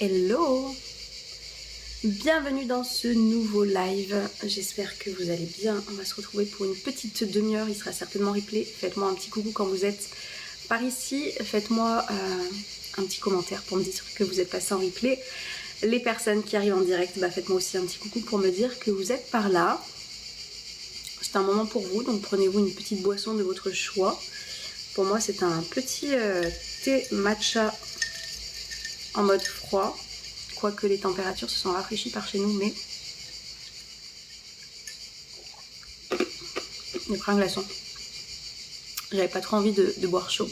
Hello! Bienvenue dans ce nouveau live, j'espère que vous allez bien. On va se retrouver pour une petite demi-heure, il sera certainement replay. Faites-moi un petit coucou quand vous êtes par ici, faites-moi un petit commentaire pour me dire que vous êtes passé en replay. Les personnes qui arrivent en direct, faites-moi aussi un petit coucou pour me dire que vous êtes par là. C'est un moment pour vous, donc prenez-vous une petite boisson de votre choix. Pour moi c'est un petit thé matcha en mode froid. Quoique les températures se sont rafraîchies par chez nous, mais des pains glaçons. J'avais pas trop envie de boire chaud.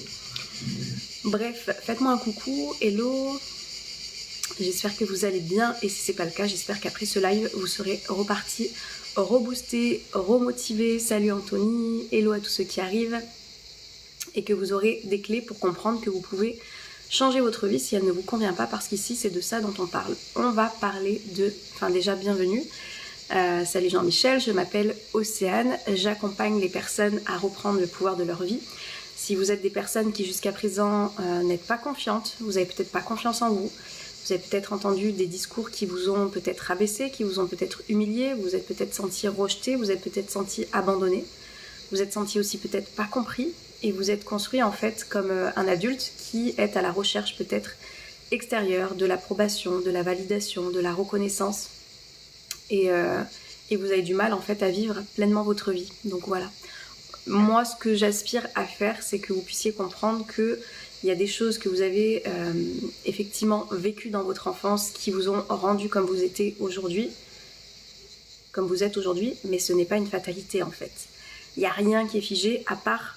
Bref, faites-moi un coucou, hello. J'espère que vous allez bien et si c'est pas le cas, j'espère qu'après ce live, vous serez reparti, reboosté, remotivé. Salut Anthony, hello à tous ceux qui arrivent et que vous aurez des clés pour comprendre que vous pouvez changer votre vie si elle ne vous convient pas, parce qu'ici c'est de ça dont on parle. On va parler de... déjà bienvenue. Salut Jean-Michel, je m'appelle Océane. J'accompagne les personnes à reprendre le pouvoir de leur vie. Si vous êtes des personnes qui jusqu'à présent n'êtes pas confiantes, vous n'avez peut-être pas confiance en vous, vous avez peut-être entendu des discours qui vous ont peut-être rabaissé, qui vous ont peut-être humilié, vous êtes peut-être senti rejeté, vous êtes peut-être senti abandonné, vous êtes senti aussi peut-être pas compris, et vous êtes construit en fait comme un adulte qui est à la recherche peut-être extérieure de l'approbation, de la validation, de la reconnaissance, et vous avez du mal en fait à vivre pleinement votre vie. Donc voilà, moi ce que j'aspire à faire, c'est que vous puissiez comprendre que il y a des choses que vous avez effectivement vécues dans votre enfance qui vous ont rendu comme vous êtes aujourd'hui, mais ce n'est pas une fatalité en fait. Il n'y a rien qui est figé à part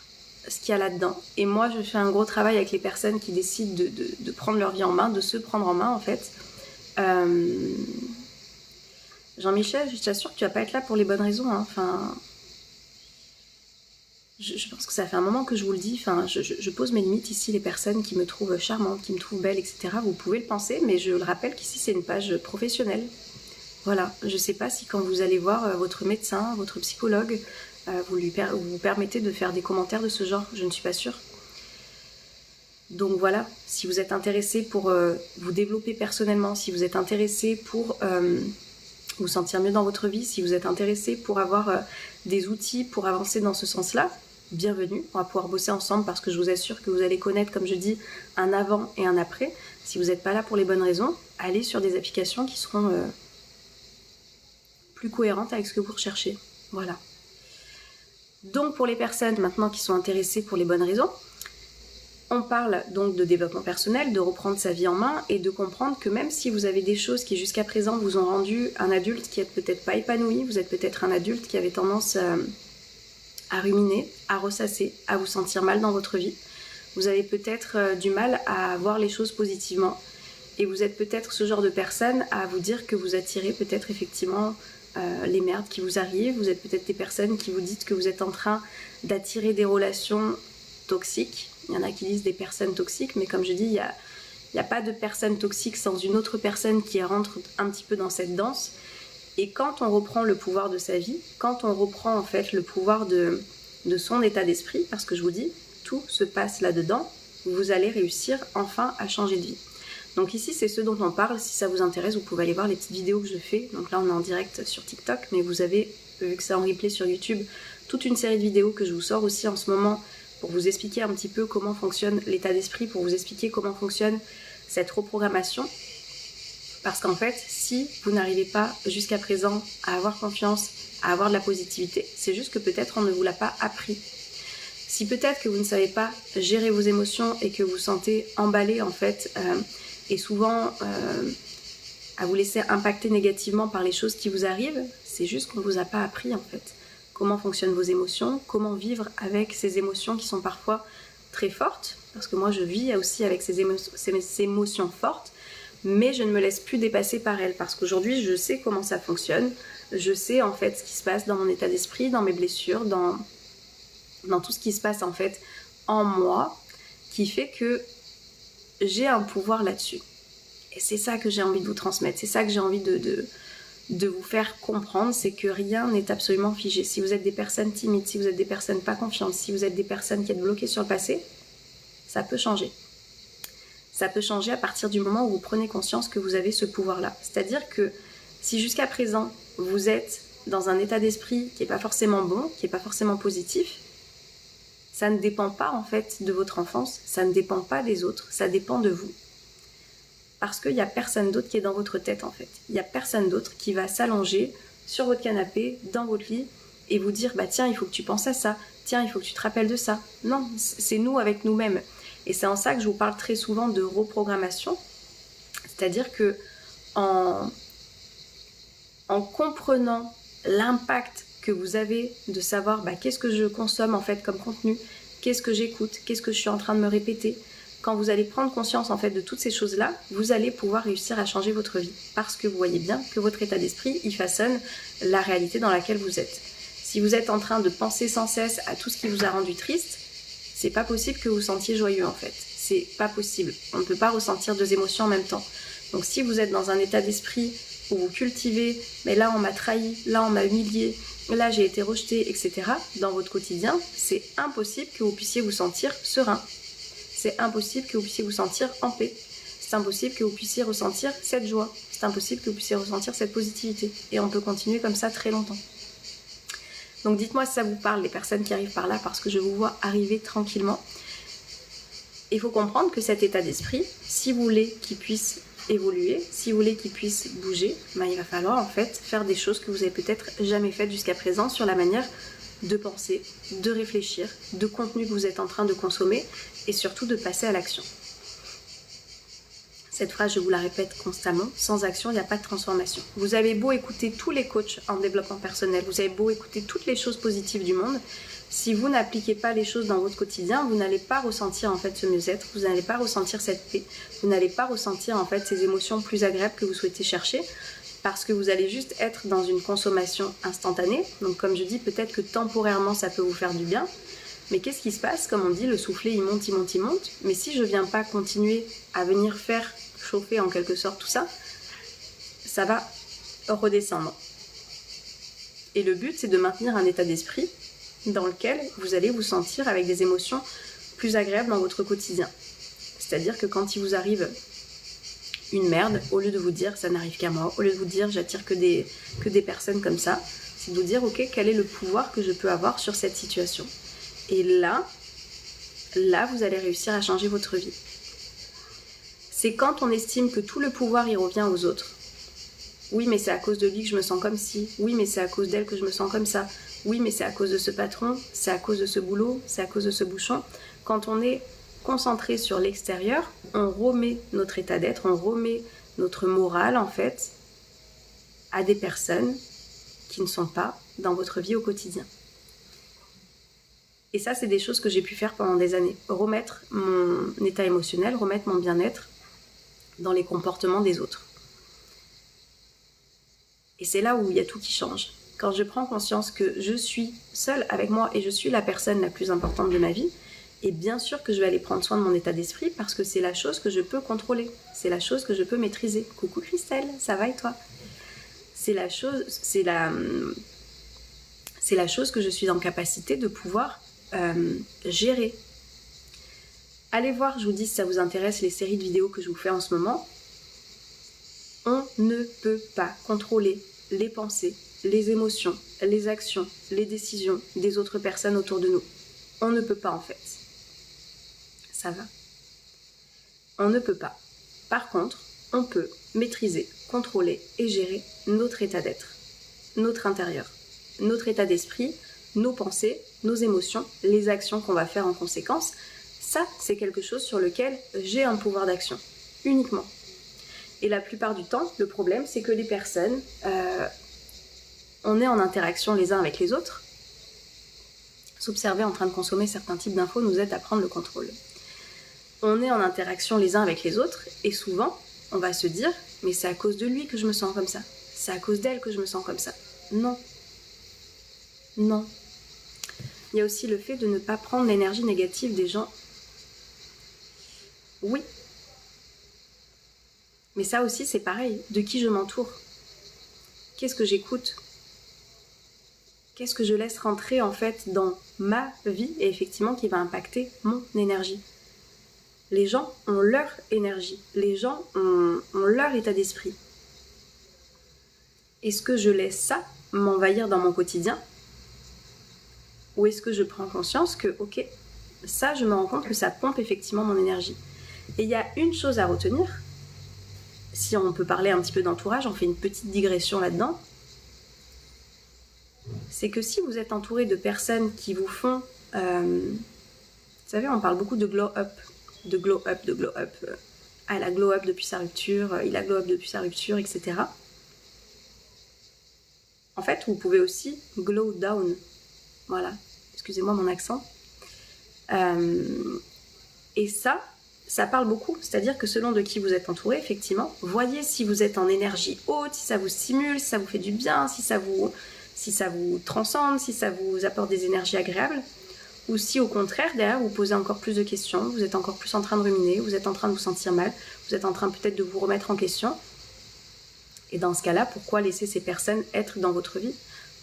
ce qu'il y a là-dedans. Et moi, je fais un gros travail avec les personnes qui décident de prendre leur vie en main, de se prendre en main en fait. Jean-Michel, je t'assure que tu vas pas être là pour les bonnes raisons. Hein. Je pense que ça fait un moment que je vous le dis. Je pose mes limites ici, les personnes qui me trouvent charmante, qui me trouvent belle, etc. Vous pouvez le penser, mais je le rappelle qu'ici c'est une page professionnelle. Voilà, je sais pas si quand vous allez voir votre médecin, votre psychologue, vous permettez de faire des commentaires de ce genre, je ne suis pas sûre. Donc voilà, si vous êtes intéressé pour vous développer personnellement, si vous êtes intéressé pour vous sentir mieux dans votre vie, si vous êtes intéressé pour avoir des outils pour avancer dans ce sens-là, bienvenue, on va pouvoir bosser ensemble parce que je vous assure que vous allez connaître, comme je dis, un avant et un après. Si vous n'êtes pas là pour les bonnes raisons, allez sur des applications qui seront plus cohérentes avec ce que vous recherchez. Voilà. Donc pour les personnes maintenant qui sont intéressées pour les bonnes raisons, on parle donc de développement personnel, de reprendre sa vie en main et de comprendre que même si vous avez des choses qui jusqu'à présent vous ont rendu un adulte qui est peut-être pas épanoui, vous êtes peut-être un adulte qui avait tendance à ruminer, à ressasser, à vous sentir mal dans votre vie, vous avez peut-être du mal à voir les choses positivement et vous êtes peut-être ce genre de personne à vous dire que vous attirez peut-être effectivement les merdes qui vous arrivent, vous êtes peut-être des personnes qui vous dites que vous êtes en train d'attirer des relations toxiques. Il y en a qui disent des personnes toxiques, mais comme je dis, il n'y a pas de personne toxique sans une autre personne qui rentre un petit peu dans cette danse. Et quand on reprend le pouvoir de sa vie, quand on reprend en fait le pouvoir de son état d'esprit, parce que je vous dis, tout se passe là-dedans, vous allez réussir enfin à changer de vie. Donc ici c'est ce dont on parle, si ça vous intéresse vous pouvez aller voir les petites vidéos que je fais, donc là on est en direct sur TikTok, mais vous avez, vu que c'est en replay sur YouTube, toute une série de vidéos que je vous sors aussi en ce moment pour vous expliquer un petit peu comment fonctionne l'état d'esprit, pour vous expliquer comment fonctionne cette reprogrammation, parce qu'en fait si vous n'arrivez pas jusqu'à présent à avoir confiance, à avoir de la positivité, c'est juste que peut-être on ne vous l'a pas appris. Si peut-être que vous ne savez pas gérer vos émotions et que vous sentez emballé en fait, et souvent à vous laisser impacter négativement par les choses qui vous arrivent, c'est juste qu'on ne vous a pas appris en fait. Comment fonctionnent vos émotions, comment vivre avec ces émotions qui sont parfois très fortes, parce que moi je vis aussi avec ces émotions fortes, mais je ne me laisse plus dépasser par elles, parce qu'aujourd'hui je sais comment ça fonctionne, je sais en fait ce qui se passe dans mon état d'esprit, dans mes blessures, dans tout ce qui se passe en fait en moi, qui fait que j'ai un pouvoir là-dessus. Et c'est ça que j'ai envie de vous transmettre, c'est ça que j'ai envie de vous faire comprendre, c'est que rien n'est absolument figé. Si vous êtes des personnes timides, si vous êtes des personnes pas confiantes, si vous êtes des personnes qui êtes bloquées sur le passé, ça peut changer. Ça peut changer à partir du moment où vous prenez conscience que vous avez ce pouvoir-là. C'est-à-dire que si jusqu'à présent, vous êtes dans un état d'esprit qui n'est pas forcément bon, qui n'est pas forcément positif, ça ne dépend pas en fait de votre enfance, ça ne dépend pas des autres, ça dépend de vous. Parce qu'il n'y a personne d'autre qui est dans votre tête en fait. Il n'y a personne d'autre qui va s'allonger sur votre canapé, dans votre lit, et vous dire bah tiens, il faut que tu penses à ça, tiens, il faut que tu te rappelles de ça. Non, c'est nous avec nous-mêmes. Et c'est en ça que je vous parle très souvent de reprogrammation. C'est-à-dire que en comprenant l'impact que vous avez de savoir bah, qu'est-ce que je consomme en fait comme contenu, qu'est-ce que j'écoute, qu'est-ce que je suis en train de me répéter. Quand vous allez prendre conscience en fait de toutes ces choses-là, vous allez pouvoir réussir à changer votre vie. Parce que vous voyez bien que votre état d'esprit, il façonne la réalité dans laquelle vous êtes. Si vous êtes en train de penser sans cesse à tout ce qui vous a rendu triste, c'est pas possible que vous sentiez joyeux en fait. C'est pas possible. On ne peut pas ressentir deux émotions en même temps. Donc si vous êtes dans un état d'esprit où vous cultivez, mais là on m'a trahi, là on m'a humilié, là j'ai été rejeté, etc. dans votre quotidien, c'est impossible que vous puissiez vous sentir serein. C'est impossible que vous puissiez vous sentir en paix. C'est impossible que vous puissiez ressentir cette joie. C'est impossible que vous puissiez ressentir cette positivité. Et on peut continuer comme ça très longtemps. Donc dites-moi si ça vous parle, les personnes qui arrivent par là, parce que je vous vois arriver tranquillement. Il faut comprendre que cet état d'esprit, si vous voulez qu'il puisse évoluer, si vous voulez qu'il puisse bouger, ben il va falloir en fait faire des choses que vous avez peut-être jamais faites jusqu'à présent sur la manière de penser, de réfléchir, de contenu que vous êtes en train de consommer et surtout de passer à l'action. Cette phrase, je vous la répète constamment, sans action, il n'y a pas de transformation. Vous avez beau écouter tous les coachs en développement personnel, vous avez beau écouter toutes les choses positives du monde, si vous n'appliquez pas les choses dans votre quotidien, vous n'allez pas ressentir en fait ce mieux-être, vous n'allez pas ressentir cette paix, vous n'allez pas ressentir en fait ces émotions plus agréables que vous souhaitez chercher, parce que vous allez juste être dans une consommation instantanée. Donc comme je dis, peut-être que temporairement ça peut vous faire du bien, mais qu'est-ce qui se passe? Comme on dit, le soufflet il monte, il monte, il monte, mais si je ne viens pas continuer à venir faire chauffer en quelque sorte tout ça, ça va redescendre. Et le but c'est de maintenir un état d'esprit dans lequel vous allez vous sentir avec des émotions plus agréables dans votre quotidien. C'est-à-dire que quand il vous arrive une merde, au lieu de vous dire ça n'arrive qu'à moi, au lieu de vous dire j'attire que des personnes comme ça, c'est de vous dire ok, quel est le pouvoir que je peux avoir sur cette situation. Et là vous allez réussir à changer votre vie. C'est quand on estime que tout le pouvoir y revient aux autres. Oui, mais c'est à cause de lui que je me sens comme ci. Oui, mais c'est à cause d'elle que je me sens comme ça. Oui, mais c'est à cause de ce patron, c'est à cause de ce boulot, c'est à cause de ce bouchon. Quand on est concentré sur l'extérieur, on remet notre état d'être, on remet notre morale en fait à des personnes qui ne sont pas dans votre vie au quotidien. Et ça, c'est des choses que j'ai pu faire pendant des années. Remettre mon état émotionnel, remettre mon bien-être dans les comportements des autres. Et c'est là où il y a tout qui change. Quand je prends conscience que je suis seule avec moi et je suis la personne la plus importante de ma vie, et bien sûr que je vais aller prendre soin de mon état d'esprit parce que c'est la chose que je peux contrôler, c'est la chose que je peux maîtriser. Coucou Christelle, ça va et toi? C'est la chose que je suis en capacité de pouvoir gérer. Allez voir, je vous dis si ça vous intéresse, les séries de vidéos que je vous fais en ce moment. On ne peut pas contrôler les pensées, les émotions, les actions, les décisions des autres personnes autour de nous. On ne peut pas en fait. Ça va. On ne peut pas. Par contre, on peut maîtriser, contrôler et gérer notre état d'être, notre intérieur, notre état d'esprit, nos pensées, nos émotions, les actions qu'on va faire en conséquence. Ça, c'est quelque chose sur lequel j'ai un pouvoir d'action, uniquement. Et la plupart du temps, le problème, c'est que les personnes, on est en interaction les uns avec les autres. S'observer en train de consommer certains types d'infos nous aide à prendre le contrôle. On est en interaction les uns avec les autres et souvent, on va se dire « mais c'est à cause de lui que je me sens comme ça. C'est à cause d'elle que je me sens comme ça. » Non. Non. Il y a aussi le fait de ne pas prendre l'énergie négative des gens. Oui. Mais ça aussi, c'est pareil. De qui je m'entoure? Qu'est-ce que j'écoute? Qu'est-ce que je laisse rentrer en fait dans ma vie et effectivement qui va impacter mon énergie? Les gens ont leur énergie, les gens ont leur état d'esprit. Est-ce que je laisse ça m'envahir dans mon quotidien? Ou est-ce que je prends conscience que, ok, ça, je me rends compte que ça pompe effectivement mon énergie. Et il y a une chose à retenir, si on peut parler un petit peu d'entourage, on fait une petite digression là-dedans, c'est que si vous êtes entouré de personnes qui vous font... vous savez, on parle beaucoup de glow up, de glow up, de glow up. Elle a glow up depuis sa rupture, il a glow up depuis sa rupture, etc. En fait, vous pouvez aussi glow down. Voilà, excusez-moi mon accent. Et ça parle beaucoup. C'est-à-dire que selon de qui vous êtes entouré, effectivement, voyez si vous êtes en énergie haute, si ça vous stimule, si ça vous fait du bien, si ça vous transcende, si ça vous apporte des énergies agréables. Ou si au contraire, derrière, vous posez encore plus de questions, vous êtes encore plus en train de ruminer, vous êtes en train de vous sentir mal, vous êtes en train peut-être de vous remettre en question. Et dans ce cas-là, pourquoi laisser ces personnes être dans votre vie?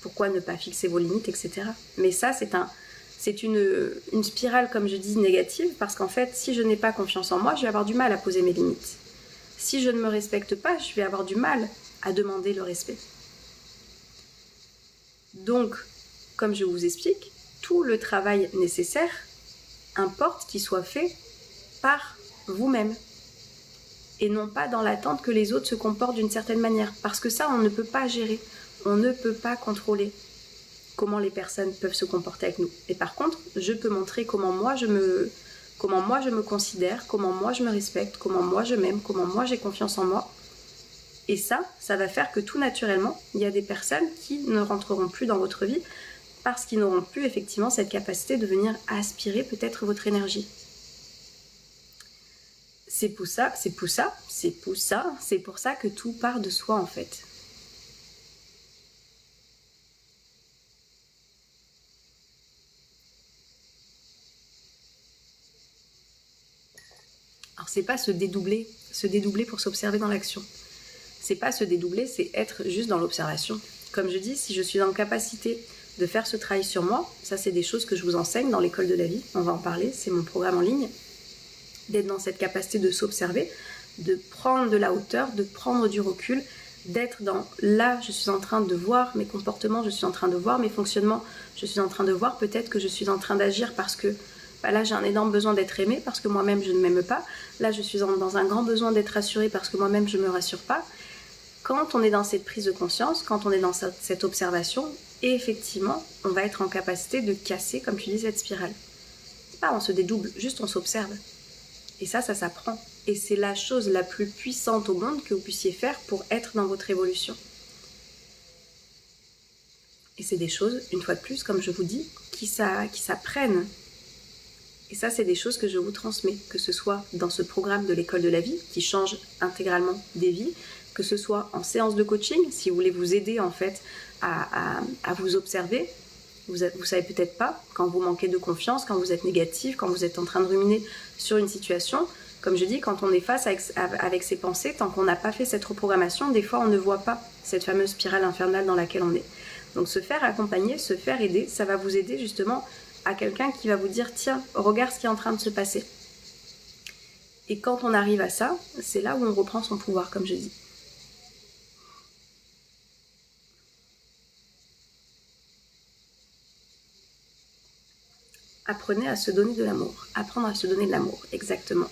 Pourquoi ne pas fixer vos limites, etc. Mais ça, c'est une spirale, comme je dis, négative, parce qu'en fait, si je n'ai pas confiance en moi, je vais avoir du mal à poser mes limites. Si je ne me respecte pas, je vais avoir du mal à demander le respect. Donc, comme je vous explique, tout le travail nécessaire importe qu'il soit fait par vous-même. Et non pas dans l'attente que les autres se comportent d'une certaine manière. Parce que ça, on ne peut pas gérer. On ne peut pas contrôler comment les personnes peuvent se comporter avec nous. Et par contre, je peux montrer comment moi je me considère, comment moi je me respecte, comment moi je m'aime, comment moi j'ai confiance en moi. Et ça va faire que tout naturellement, il y a des personnes qui ne rentreront plus dans votre vie parce qu'ils n'auront plus effectivement cette capacité de venir aspirer peut-être votre énergie. C'est pour ça que tout part de soi en fait. Alors c'est pas se dédoubler pour s'observer dans l'action. C'est pas se dédoubler, c'est être juste dans l'observation. Comme je dis, si je suis en capacité de faire ce travail sur moi, ça c'est des choses que je vous enseigne dans l'école de la vie, on va en parler, c'est mon programme en ligne, d'être dans cette capacité de s'observer, de prendre de la hauteur, de prendre du recul, d'être dans là, je suis en train de voir mes comportements, je suis en train de voir mes fonctionnements, je suis en train de voir peut-être que je suis en train d'agir parce que là j'ai un énorme besoin d'être aimé parce que moi-même je ne m'aime pas, là je suis dans un grand besoin d'être rassurée parce que moi-même je ne me rassure pas. Quand on est dans cette prise de conscience, quand on est dans cette observation, et effectivement, on va être en capacité de casser, comme tu dis, cette spirale. C'est pas on se dédouble, juste on s'observe. Et ça s'apprend. Et c'est la chose la plus puissante au monde que vous puissiez faire pour être dans votre évolution. Et c'est des choses, une fois de plus, comme je vous dis, qui s'apprennent. Et ça, c'est des choses que je vous transmets, que ce soit dans ce programme de l'école de la vie, qui change intégralement des vies, que ce soit en séance de coaching, si vous voulez vous aider en fait à vous observer. Vous savez peut-être pas, quand vous manquez de confiance, quand vous êtes négatif, quand vous êtes en train de ruminer sur une situation. Comme je dis, quand on est face avec ses pensées, tant qu'on n'a pas fait cette reprogrammation, des fois on ne voit pas cette fameuse spirale infernale dans laquelle on est. Donc se faire accompagner, se faire aider, ça va vous aider justement à quelqu'un qui va vous dire « Tiens, regarde ce qui est en train de se passer ». Et quand on arrive à ça, c'est là où on reprend son pouvoir, comme je dis. Apprenez à se donner de l'amour. Apprendre à se donner de l'amour, exactement.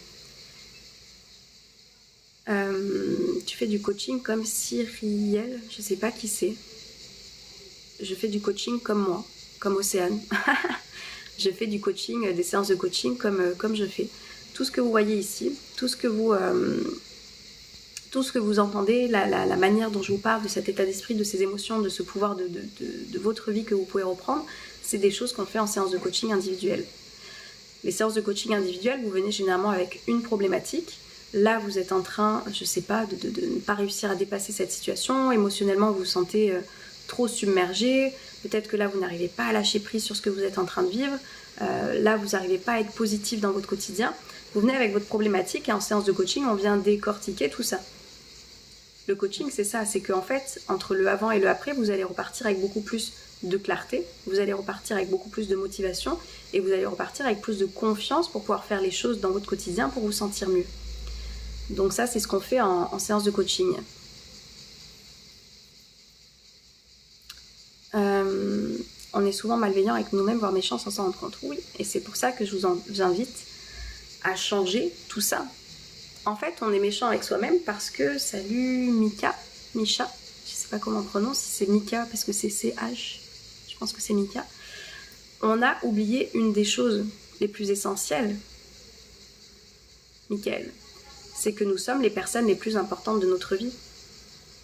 Tu fais du coaching comme Cyrielle, je ne sais pas qui c'est. Je fais du coaching comme moi, comme Océane. Je fais du coaching, des séances de coaching comme je fais. Tout ce que vous voyez ici, tout ce que vous entendez, la manière dont je vous parle de cet état d'esprit, de ces émotions, de ce pouvoir de votre vie que vous pouvez reprendre, c'est des choses qu'on fait en séance de coaching individuelle. Les séances de coaching individuelles, vous venez généralement avec une problématique. Là, vous êtes en train, je ne sais pas, de ne pas réussir à dépasser cette situation. Émotionnellement, vous vous sentez trop submergé. Peut-être que là, vous n'arrivez pas à lâcher prise sur ce que vous êtes en train de vivre. Là, vous n'arrivez pas à être positif dans votre quotidien. Vous venez avec votre problématique et en séance de coaching, on vient décortiquer tout ça. Le coaching, c'est ça, c'est qu'en fait, entre le avant et le après, vous allez repartir avec beaucoup plus de clarté, vous allez repartir avec beaucoup plus de motivation et vous allez repartir avec plus de confiance pour pouvoir faire les choses dans votre quotidien pour vous sentir mieux. Donc ça, c'est ce qu'on fait en séance de coaching. On est souvent malveillant avec nous-mêmes, voire méchants sans s'en rendre compte. Oui, et c'est pour ça que je vous invite à changer tout ça. En fait, on est méchant avec soi-même parce que, salut Misha, je sais pas comment on prononce, si c'est Mika parce que c'est CH, je pense que c'est Mika. On a oublié une des choses les plus essentielles, Michael, c'est que nous sommes les personnes les plus importantes de notre vie.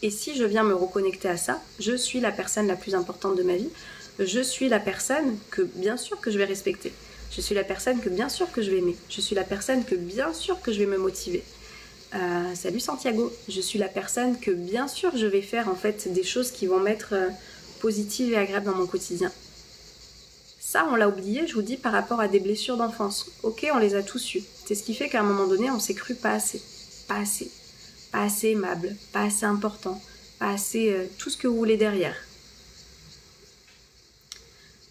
Et si je viens me reconnecter à ça, je suis la personne la plus importante de ma vie, je suis la personne que bien sûr que je vais respecter, je suis la personne que bien sûr que je vais aimer, je suis la personne que bien sûr que je vais me motiver. Salut Santiago, je suis la personne que bien sûr je vais faire en fait des choses qui vont m'être positives et agréables dans mon quotidien. Ça, on l'a oublié, je vous dis, par rapport à des blessures d'enfance. Ok, on les a tous eues. C'est ce qui fait qu'à un moment donné, on s'est cru pas assez aimable, pas assez important, pas assez tout ce que vous voulez derrière.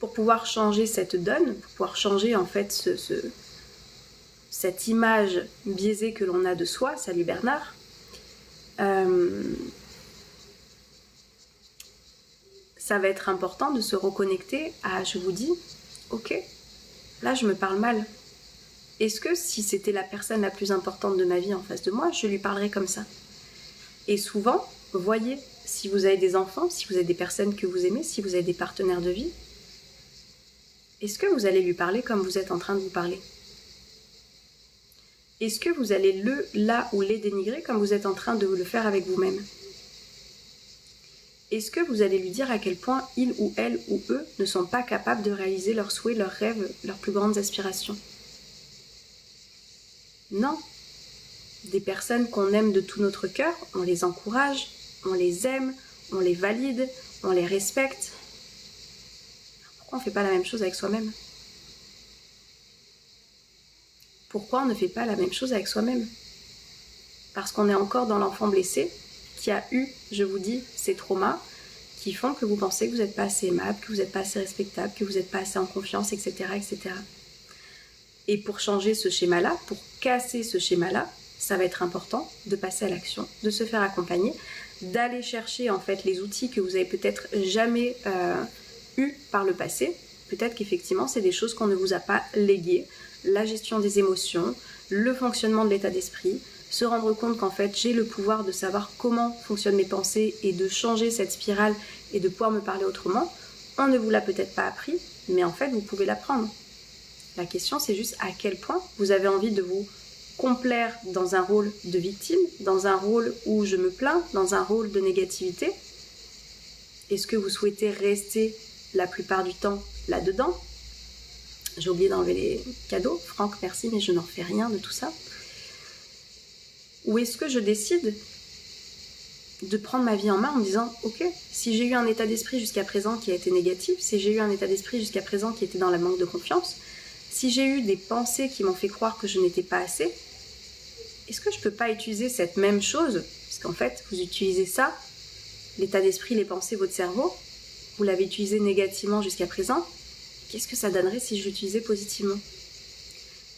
Pour pouvoir changer cette donne, pour pouvoir changer en fait cette image biaisée que l'on a de soi, salut Bernard, ça va être important de se reconnecter à, je vous dis, ok, là je me parle mal. Est-ce que si c'était la personne la plus importante de ma vie en face de moi, je lui parlerais comme ça? Et souvent, voyez, si vous avez des enfants, si vous avez des personnes que vous aimez, si vous avez des partenaires de vie, est-ce que vous allez lui parler comme vous êtes en train de vous parler? Est-ce que vous allez là ou les dénigrer comme vous êtes en train de le faire avec vous-même? Est-ce que vous allez lui dire à quel point il ou elle ou eux ne sont pas capables de réaliser leurs souhaits, leurs rêves, leurs plus grandes aspirations? Non. Des personnes qu'on aime de tout notre cœur, on les encourage, on les aime, on les valide, on les respecte. Pourquoi on ne fait pas la même chose avec soi-même? Pourquoi on ne fait pas la même chose avec soi-même? Parce qu'on est encore dans l'enfant blessé qui a eu, je vous dis, ces traumas qui font que vous pensez que vous n'êtes pas assez aimable, que vous n'êtes pas assez respectable, que vous n'êtes pas assez en confiance, etc., etc. Et pour changer ce schéma-là, pour casser ce schéma-là, ça va être important de passer à l'action, de se faire accompagner, d'aller chercher en fait les outils que vous avez peut-être jamais eu par le passé. Peut-être qu'effectivement, c'est des choses qu'on ne vous a pas léguées. La gestion des émotions, le fonctionnement de l'état d'esprit, se rendre compte qu'en fait, j'ai le pouvoir de savoir comment fonctionnent mes pensées et de changer cette spirale et de pouvoir me parler autrement. On ne vous l'a peut-être pas appris, mais en fait, vous pouvez l'apprendre. La question, c'est juste à quel point vous avez envie de vous complaire dans un rôle de victime, dans un rôle où je me plains, dans un rôle de négativité. Est-ce que vous souhaitez rester la plupart du temps là-dedans? J'ai oublié d'enlever les cadeaux. Franck, merci, mais je n'en fais rien de tout ça. Ou est-ce que je décide de prendre ma vie en main en me disant « Ok, si j'ai eu un état d'esprit jusqu'à présent qui a été négatif, si j'ai eu un état d'esprit jusqu'à présent qui était dans la manque de confiance, si j'ai eu des pensées qui m'ont fait croire que je n'étais pas assez, est-ce que je ne peux pas utiliser cette même chose? Parce qu'en fait, vous utilisez ça, l'état d'esprit, les pensées, votre cerveau, vous l'avez utilisé négativement jusqu'à présent. Qu'est-ce que ça donnerait si je l'utilisais positivement?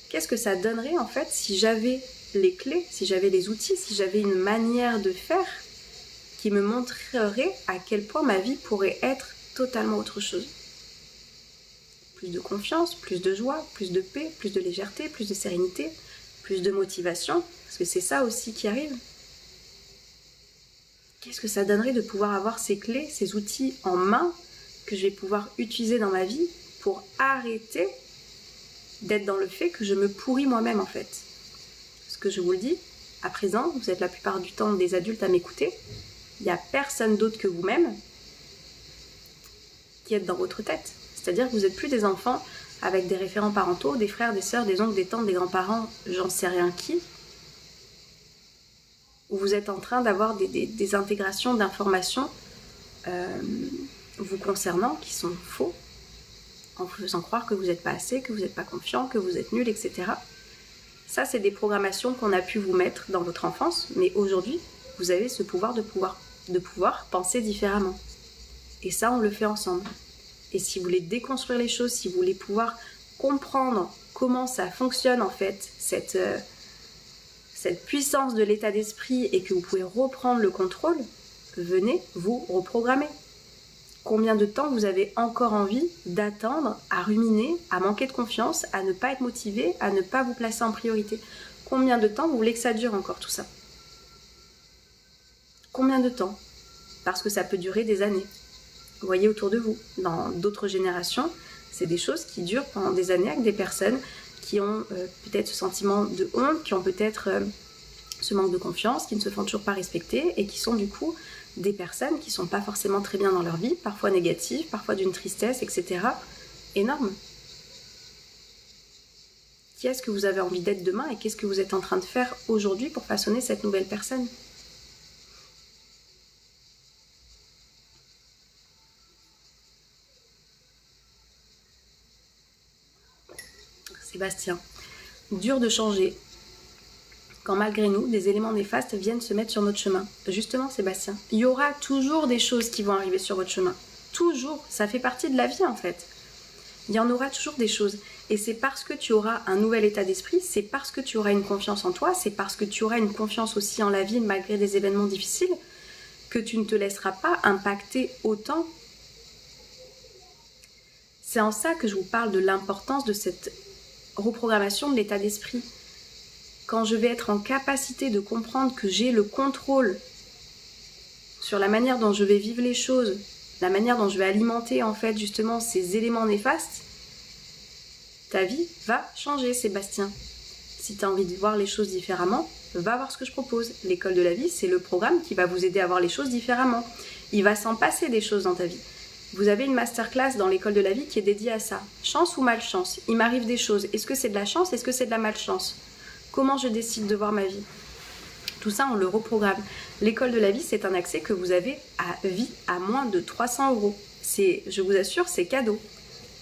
Qu'est-ce que ça donnerait en fait si j'avais les clés, si j'avais les outils, si j'avais une manière de faire qui me montrerait à quel point ma vie pourrait être totalement autre chose? Plus de confiance, plus de joie, plus de paix, plus de légèreté, plus de sérénité, plus de motivation, parce que c'est ça aussi qui arrive. Qu'est-ce que ça donnerait de pouvoir avoir ces clés, ces outils en main que je vais pouvoir utiliser dans ma vie pour arrêter d'être dans le fait que je me pourris moi-même en fait. Parce que je vous le dis, à présent, vous êtes la plupart du temps des adultes à m'écouter, il n'y a personne d'autre que vous-même qui êtes dans votre tête. C'est-à-dire que vous n'êtes plus des enfants avec des référents parentaux, des frères, des sœurs, des oncles, des tantes, des grands-parents, j'en sais rien qui, où vous êtes en train d'avoir des intégrations d'informations vous concernant qui sont faux, en vous faisant croire que vous n'êtes pas assez, que vous n'êtes pas confiant, que vous êtes nul, etc. Ça, c'est des programmations qu'on a pu vous mettre dans votre enfance, mais aujourd'hui, vous avez ce pouvoir de pouvoir penser différemment. Et ça, on le fait ensemble. et si vous voulez déconstruire les choses, si vous voulez pouvoir comprendre comment ça fonctionne en fait, cette puissance de l'état d'esprit et que vous pouvez reprendre le contrôle, venez vous reprogrammer. Combien de temps vous avez encore envie d'attendre, à ruminer, à manquer de confiance, à ne pas être motivé, à ne pas vous placer en priorité? Combien de temps vous voulez que ça dure encore tout ça? Combien de temps? Parce que ça peut durer des années. Vous voyez autour de vous, dans d'autres générations, c'est des choses qui durent pendant des années avec des personnes qui ont peut-être ce sentiment de honte, qui ont peut-être ce manque de confiance, qui ne se font toujours pas respecter et qui sont du coup des personnes qui ne sont pas forcément très bien dans leur vie, parfois négatives, parfois d'une tristesse, etc. Énorme. Qui est-ce que vous avez envie d'être demain et qu'est-ce que vous êtes en train de faire aujourd'hui pour façonner cette nouvelle personne? Sébastien, dur de changer quand malgré nous, des éléments néfastes viennent se mettre sur notre chemin. Justement, Sébastien, il y aura toujours des choses qui vont arriver sur votre chemin. Toujours, ça fait partie de la vie en fait. Il y en aura toujours des choses. Et c'est parce que tu auras un nouvel état d'esprit, c'est parce que tu auras une confiance en toi, c'est parce que tu auras une confiance aussi en la vie malgré des événements difficiles, que tu ne te laisseras pas impacter autant. C'est en ça que je vous parle de l'importance de cette reprogrammation de l'état d'esprit. Quand je vais être en capacité de comprendre que j'ai le contrôle sur la manière dont je vais vivre les choses, la manière dont je vais alimenter en fait justement ces éléments néfastes, ta vie va changer, Sébastien. Si tu as envie de voir les choses différemment, va voir ce que je propose. L'école de la vie, c'est le programme qui va vous aider à voir les choses différemment. Il va s'en passer des choses dans ta vie. Vous avez une masterclass dans l'école de la vie qui est dédiée à ça. Chance ou malchance? Il m'arrive des choses. Est-ce que c'est de la chance? Est-ce que c'est de la malchance? Comment je décide de voir ma vie? Tout ça, on le reprogramme. L'école de la vie, c'est un accès que vous avez à vie à moins de 300 €. Je vous assure, c'est cadeau.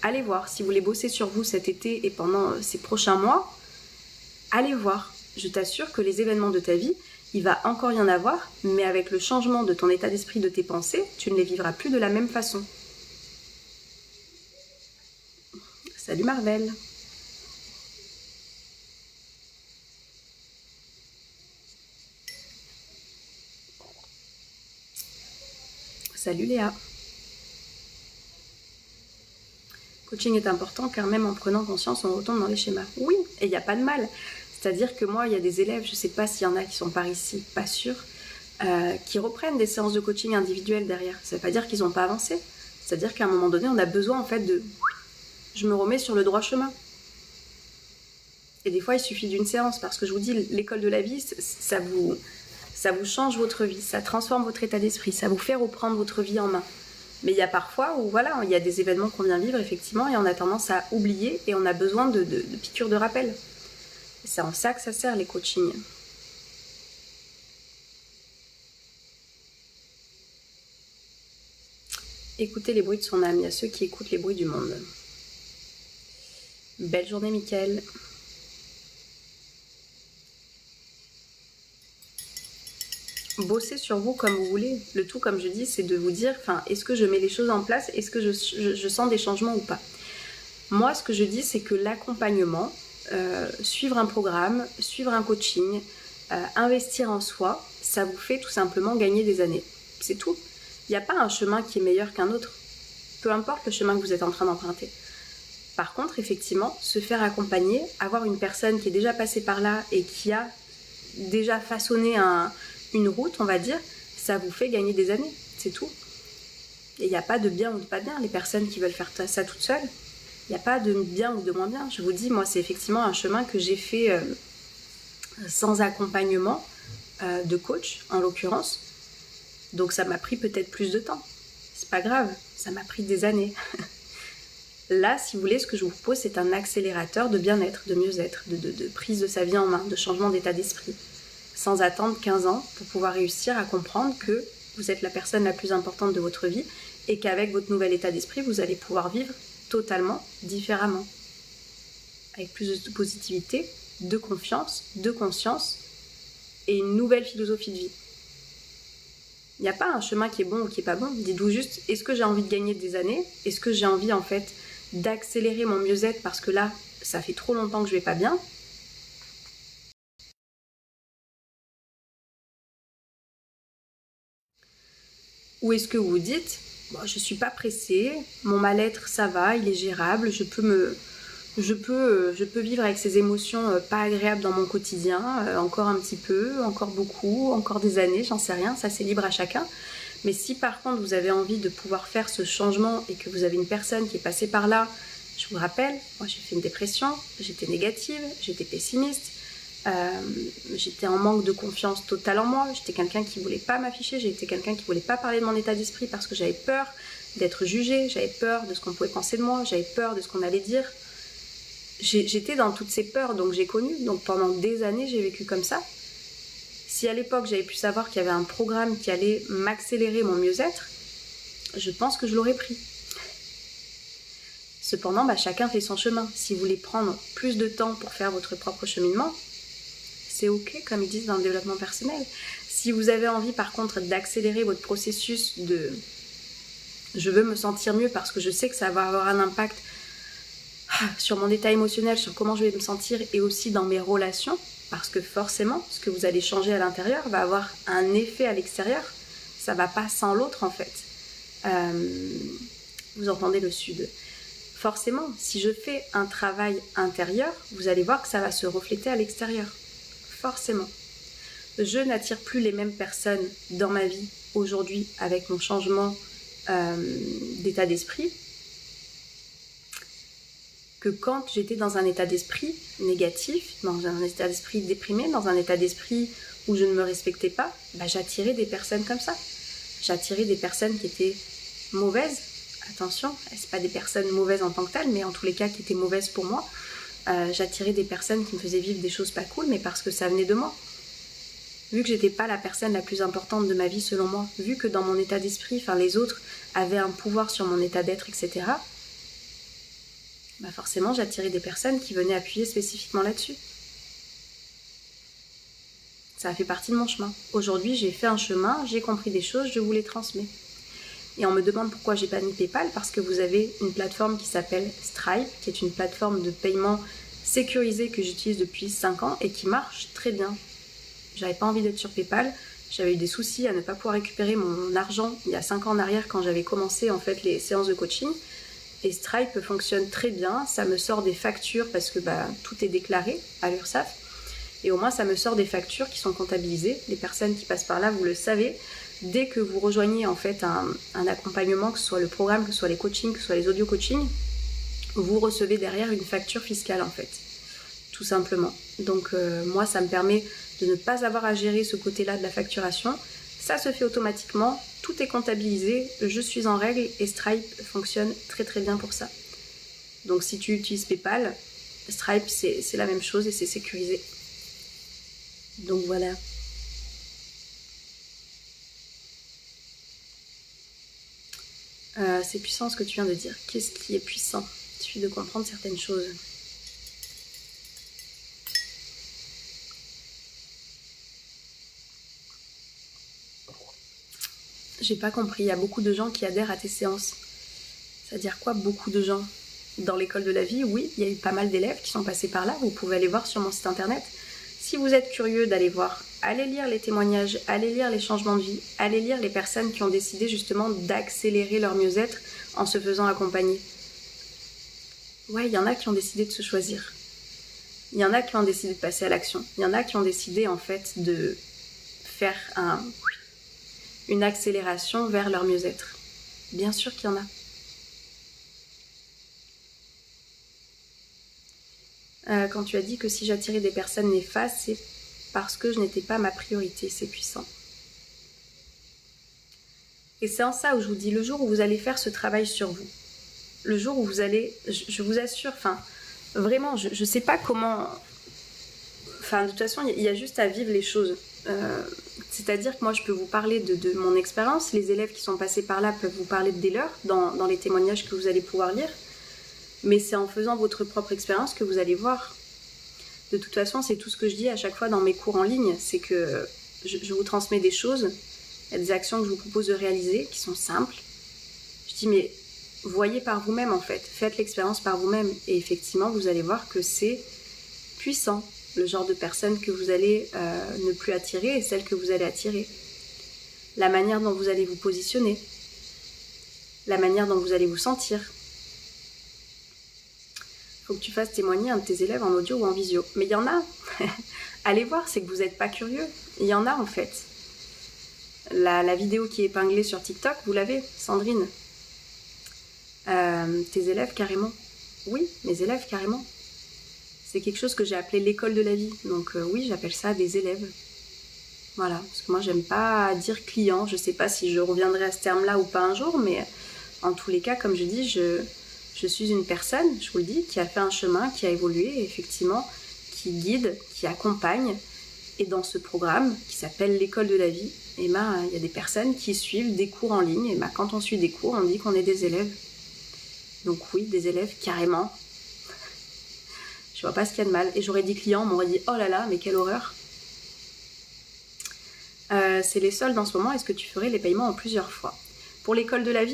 Allez voir. Si vous voulez bosser sur vous cet été et pendant ces prochains mois, allez voir. Je t'assure que les événements de ta vie, il va encore y en avoir, mais avec le changement de ton état d'esprit, de tes pensées, tu ne les vivras plus de la même façon. Salut Marvel. Salut Léa. Coaching est important car même en prenant conscience, on retombe dans les schémas. Oui, et il n'y a pas de mal. C'est-à-dire que moi, il y a des élèves, je ne sais pas s'il y en a qui sont par ici, pas sûr, qui reprennent des séances de coaching individuelles derrière. Ça ne veut pas dire qu'ils n'ont pas avancé. C'est-à-dire qu'à un moment donné, on a besoin en fait de... Je me remets sur le droit chemin. Et des fois, il suffit d'une séance parce que je vous dis, l'école de la vie, ça vous change votre vie, ça transforme votre état d'esprit, ça vous fait reprendre votre vie en main. Mais il y a parfois où voilà, il y a des événements qu'on vient vivre effectivement et on a tendance à oublier et on a besoin de piqûres de rappel. Et c'est en ça que ça sert les coachings. Écoutez les bruits de son âme, il y a ceux qui écoutent les bruits du monde. Belle journée Mickaël. Bossez sur vous comme vous voulez. Le tout, comme je dis, c'est de vous dire, est-ce que je mets les choses en place? Est-ce que je sens des changements ou pas? Moi, ce que je dis, c'est que l'accompagnement, suivre un programme, suivre un coaching, investir en soi, ça vous fait tout simplement gagner des années. C'est tout. Il n'y a pas un chemin qui est meilleur qu'un autre. Peu importe le chemin que vous êtes en train d'emprunter. Par contre, effectivement, se faire accompagner, avoir une personne qui est déjà passée par là et qui a déjà façonné une route, on va dire, ça vous fait gagner des années, c'est tout. Et il n'y a pas de bien ou de pas bien, les personnes qui veulent faire ça toutes seules, il n'y a pas de bien ou de moins bien. Je vous dis, moi, c'est effectivement un chemin que j'ai fait sans accompagnement de coach, en l'occurrence. Donc ça m'a pris peut-être plus de temps. C'est pas grave, ça m'a pris des années. Là, si vous voulez, ce que je vous propose, c'est un accélérateur de bien-être, de mieux-être, de prise de sa vie en main, de changement d'état d'esprit. Sans attendre 15 ans pour pouvoir réussir à comprendre que vous êtes la personne la plus importante de votre vie et qu'avec votre nouvel état d'esprit, vous allez pouvoir vivre totalement différemment. Avec plus de positivité, de confiance, de conscience et une nouvelle philosophie de vie. Il n'y a pas un chemin qui est bon ou qui est pas bon. Dites-vous juste, est-ce que j'ai envie de gagner des années? Est-ce que j'ai envie en fait d'accélérer mon mieux-être parce que là, ça fait trop longtemps que je vais pas bien? Ou est-ce que vous vous dites, bon, je suis pas pressée, mon mal-être ça va, il est gérable, je peux vivre avec ces émotions pas agréables dans mon quotidien, encore un petit peu, encore beaucoup, encore des années, j'en sais rien, ça c'est libre à chacun. Mais si par contre vous avez envie de pouvoir faire ce changement et que vous avez une personne qui est passée par là, je vous rappelle, moi j'ai fait une dépression, j'étais négative, j'étais pessimiste, j'étais en manque de confiance totale en moi, j'étais quelqu'un qui voulait pas m'afficher, j'étais quelqu'un qui voulait pas parler de mon état d'esprit parce que j'avais peur d'être jugée, j'avais peur de ce qu'on pouvait penser de moi, j'avais peur de ce qu'on allait dire. J'étais dans toutes ces peurs, donc j'ai connu, donc pendant des années j'ai vécu comme ça. Si à l'époque j'avais pu savoir qu'il y avait un programme qui allait m'accélérer mon mieux-être, je pense que je l'aurais pris. Cependant, chacun fait son chemin. Si vous voulez prendre plus de temps pour faire votre propre cheminement, c'est ok, comme ils disent dans le développement personnel. Si vous avez envie par contre d'accélérer votre processus de je veux me sentir mieux parce que je sais que ça va avoir un impact sur mon état émotionnel, sur comment je vais me sentir et aussi dans mes relations, parce que forcément, ce que vous allez changer à l'intérieur va avoir un effet à l'extérieur. Ça va pas sans l'autre en fait. Vous entendez le sud. Forcément, si je fais un travail intérieur, vous allez voir que ça va se refléter à l'extérieur. Forcément. Je n'attire plus les mêmes personnes dans ma vie aujourd'hui avec mon changement d'état d'esprit que quand j'étais dans un état d'esprit négatif, dans un état d'esprit déprimé, dans un état d'esprit où je ne me respectais pas, j'attirais des personnes comme ça. J'attirais des personnes qui étaient mauvaises. Attention, c'est pas des personnes mauvaises en tant que telles, mais en tous les cas qui étaient mauvaises pour moi. J'attirais des personnes qui me faisaient vivre des choses pas cool, mais parce que ça venait de moi. Vu que j'étais pas la personne la plus importante de ma vie selon moi, vu que dans mon état d'esprit, les autres avaient un pouvoir sur mon état d'être, etc., forcément j'attirais des personnes qui venaient appuyer spécifiquement là-dessus. Ça a fait partie de mon chemin. Aujourd'hui, j'ai fait un chemin, j'ai compris des choses, je vous les transmets. Et on me demande pourquoi j'ai pas mis PayPal, parce que vous avez une plateforme qui s'appelle Stripe, qui est une plateforme de paiement sécurisée que j'utilise depuis 5 ans et qui marche très bien. J'avais pas envie d'être sur PayPal, j'avais eu des soucis à ne pas pouvoir récupérer mon argent il y a 5 ans en arrière quand j'avais commencé en fait les séances de coaching. Et Stripe fonctionne très bien, ça me sort des factures parce que tout est déclaré à l'URSSAF. Et au moins ça me sort des factures qui sont comptabilisées. Les personnes qui passent par là, vous le savez, dès que vous rejoignez en fait un accompagnement, que ce soit le programme, que ce soit les coachings, que ce soit les audio coachings, vous recevez derrière une facture fiscale en fait, tout simplement. Donc moi ça me permet de ne pas avoir à gérer ce côté-là de la facturation. Ça se fait automatiquement, tout est comptabilisé, je suis en règle et Stripe fonctionne très très bien pour ça. Donc si tu utilises PayPal, Stripe c'est la même chose et c'est sécurisé. Donc voilà. C'est puissant ce que tu viens de dire. Qu'est-ce qui est puissant? Il suffit de comprendre certaines choses. J'ai pas compris. Il y a beaucoup de gens qui adhèrent à tes séances. C'est-à-dire quoi, beaucoup de gens? Dans l'école de la vie, oui, il y a eu pas mal d'élèves qui sont passés par là. Vous pouvez aller voir sur mon site internet. Si vous êtes curieux d'aller voir, allez lire les témoignages, allez lire les changements de vie, allez lire les personnes qui ont décidé justement d'accélérer leur mieux-être en se faisant accompagner. Ouais, il y en a qui ont décidé de se choisir. Il y en a qui ont décidé de passer à l'action. Il y en a qui ont décidé en fait de faire une accélération vers leur mieux-être. Bien sûr qu'il y en a. Quand tu as dit que si j'attirais des personnes néfastes, c'est parce que je n'étais pas ma priorité, c'est puissant. Et c'est en ça où je vous dis, le jour où vous allez faire ce travail sur vous, le jour où vous allez, je vous assure, vraiment, je ne sais pas comment, de toute façon, il y a juste à vivre les choses. C'est-à-dire que moi, je peux vous parler de mon expérience, les élèves qui sont passés par là peuvent vous parler de leurs dans les témoignages que vous allez pouvoir lire. Mais c'est en faisant votre propre expérience que vous allez voir. De toute façon, c'est tout ce que je dis à chaque fois dans mes cours en ligne, c'est que je vous transmets des choses, Il y a des actions que je vous propose de réaliser qui sont simples. Je dis mais voyez par vous-même en fait, faites l'expérience par vous-même et effectivement vous allez voir que c'est puissant, le genre de personne que vous allez ne plus attirer et celle que vous allez attirer. La manière dont vous allez vous positionner, la manière dont vous allez vous sentir. Il faut que tu fasses témoigner un de tes élèves en audio ou en visio. Mais il y en a. Allez voir, c'est que vous n'êtes pas curieux. Il y en a en fait. La vidéo qui est épinglée sur TikTok, vous l'avez, Sandrine. Tes élèves carrément. Oui, mes élèves carrément. C'est quelque chose que j'ai appelé l'école de la vie. Donc oui, j'appelle ça des élèves. Voilà, parce que moi j'aime pas dire client. Je sais pas si je reviendrai à ce terme-là ou pas un jour, mais en tous les cas, comme je dis, je suis une personne, je vous le dis, qui a fait un chemin, qui a évolué, effectivement, qui guide, qui accompagne. Et dans ce programme qui s'appelle l'école de la vie, il y a des personnes qui suivent des cours en ligne. Et quand on suit des cours, on dit qu'on est des élèves. Donc oui, des élèves carrément. Je vois pas ce qu'il y a de mal. Et j'aurais dit client, on m'aurait dit oh là là, mais quelle horreur. C'est les soldes en ce moment. Est-ce que tu ferais les paiements en plusieurs fois? Pour l'école de la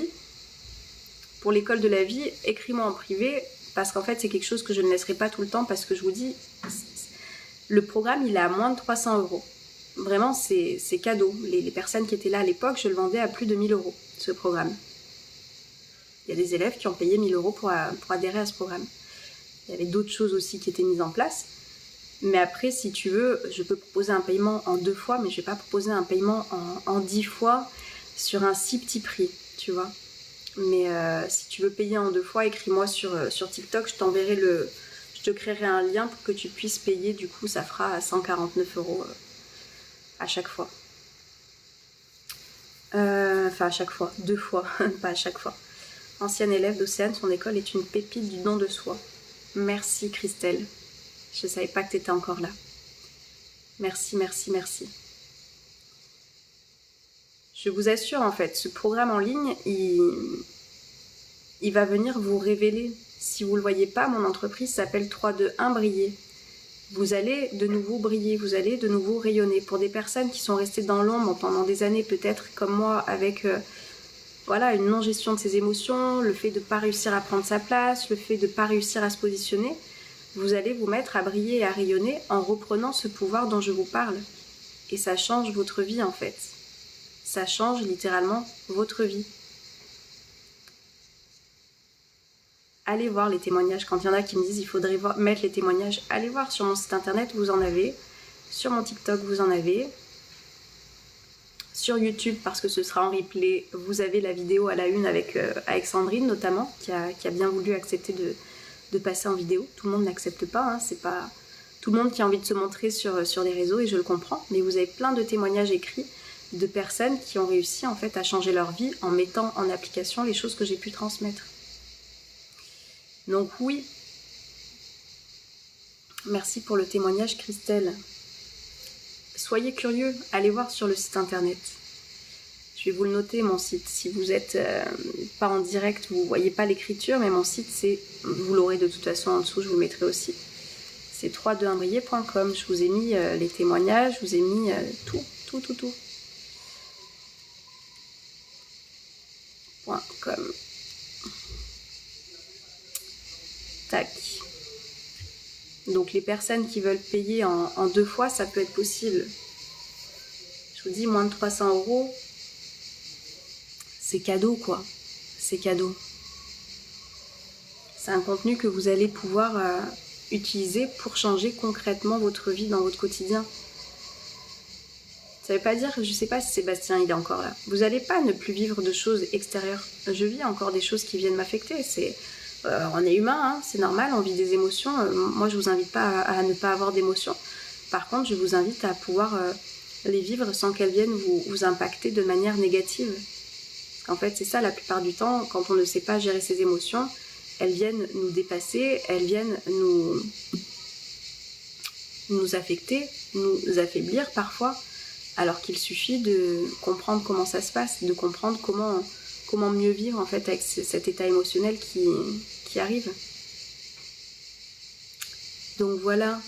vie, écris-moi en privé parce qu'en fait c'est quelque chose que je ne laisserai pas tout le temps parce que je vous dis, le programme il est à moins de 300 €. Vraiment c'est cadeau. Les personnes qui étaient là à l'époque, je le vendais à plus de 1000 € ce programme. Il y a des élèves qui ont payé 1000 € pour adhérer à ce programme. Il y avait d'autres choses aussi qui étaient mises en place. Mais après, si tu veux, je peux proposer un paiement en 2 fois, mais je ne vais pas proposer un paiement en 10 fois sur un si petit prix, tu vois. Mais si tu veux payer en 2 fois, écris-moi sur TikTok, je te créerai un lien pour que tu puisses payer, du coup ça fera 149 € à chaque fois. Enfin à chaque fois, 2 fois, pas à chaque fois. Ancienne élève d'Océane, son école est une pépite du don de soi. Merci Christelle. Je ne savais pas que tu étais encore là. Merci, merci, merci. Je vous assure, en fait, ce programme en ligne, il va venir vous révéler. Si vous ne le voyez pas, mon entreprise s'appelle 3-2-1 Briller. Vous allez de nouveau briller, vous allez de nouveau rayonner. Pour des personnes qui sont restées dans l'ombre pendant des années, peut-être comme moi, avec une non-gestion de ses émotions, le fait de ne pas réussir à prendre sa place, le fait de ne pas réussir à se positionner, vous allez vous mettre à briller et à rayonner en reprenant ce pouvoir dont je vous parle. Et ça change votre vie en fait. Ça change littéralement votre vie. Allez voir les témoignages. Quand il y en a qui me disent il faudrait mettre les témoignages, allez voir sur mon site internet, vous en avez. Sur mon TikTok, vous en avez. Sur YouTube, parce que ce sera en replay, vous avez la vidéo à la une avec Sandrine notamment, qui a bien voulu accepter de passer en vidéo. Tout le monde n'accepte pas, hein, c'est pas tout le monde qui a envie de se montrer sur les réseaux et je le comprends, mais vous avez plein de témoignages écrits de personnes qui ont réussi en fait à changer leur vie en mettant en application les choses que j'ai pu transmettre. Donc oui, merci pour le témoignage Christelle. Soyez curieux, allez voir sur le site internet. Je vais vous le noter, mon site. Si vous n'êtes pas en direct, vous ne voyez pas l'écriture, mais mon site, vous l'aurez de toute façon en dessous, je vous le mettrai aussi. C'est 321briller.com. Je vous ai mis les témoignages, je vous ai mis tout. .com. Tac. Donc les personnes qui veulent payer en 2 fois, ça peut être possible. Je vous dis, moins de 300 €. C'est cadeau quoi, c'est cadeau. C'est un contenu que vous allez pouvoir utiliser pour changer concrètement votre vie dans votre quotidien. Ça veut pas dire, je sais pas si Sébastien il est encore là. Vous n'allez pas ne plus vivre de choses extérieures. Je vis encore des choses qui viennent m'affecter. On est humain, hein, c'est normal, on vit des émotions. Moi je vous invite pas à ne pas avoir d'émotions. Par contre, je vous invite à pouvoir les vivre sans qu'elles viennent vous impacter de manière négative. En fait, c'est ça la plupart du temps, quand on ne sait pas gérer ses émotions, elles viennent nous dépasser, elles viennent nous affecter, nous affaiblir parfois, alors qu'il suffit de comprendre comment ça se passe, de comprendre comment mieux vivre en fait avec cet état émotionnel qui arrive. Donc voilà.